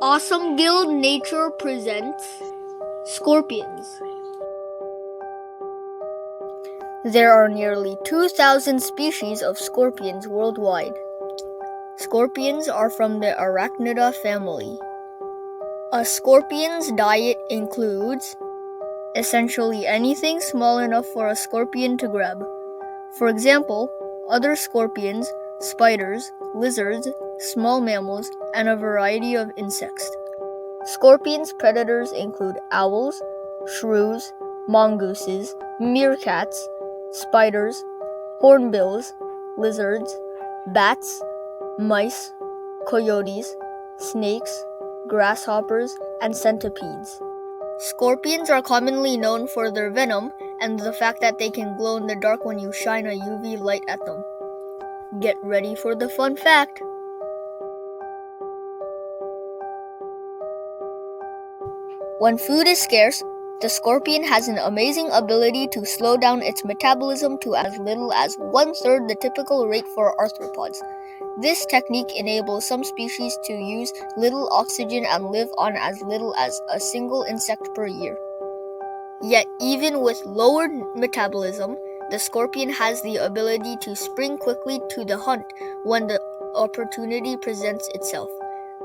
Osum Guild Nature presents Scorpions. There are nearly 2,000 species of scorpions worldwide. Scorpions are from the Arachnida family. A scorpion's diet includes essentially anything small enough for a scorpion to grab. For example, other scorpions, spiders, lizards, small mammals, and a variety of insects. Scorpions' predators include owls, shrews, mongooses, meerkats, spiders, hornbills, lizards, bats, mice, coyotes, snakes, grasshoppers, and centipedes. Scorpions are commonly known for their venom and the fact that they can glow in the dark when you shine a UV light at them. Get ready for the fun fact! When food is scarce, the scorpion has an amazing ability to slow down its metabolism to as little as 1/3 the typical rate for arthropods. This technique enables some species to use little oxygen and live on as little as a single insect per year. Yet even with lowered metabolism, the scorpion has the ability to spring quickly to the hunt when the opportunity presents itself,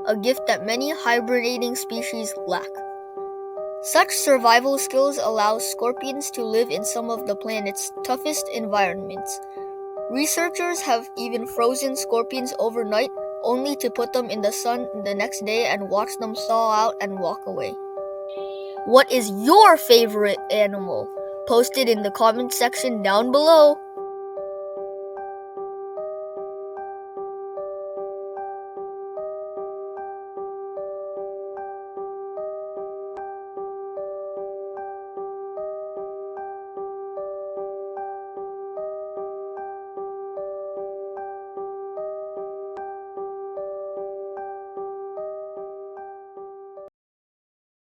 a gift that many hibernating species lack. Such survival skills allow scorpions to live in some of the planet's toughest environments. Researchers have even frozen scorpions overnight only to put them in the sun the next day and watch them thaw out and walk away. What is your favorite animal? Post it in the comment section down below.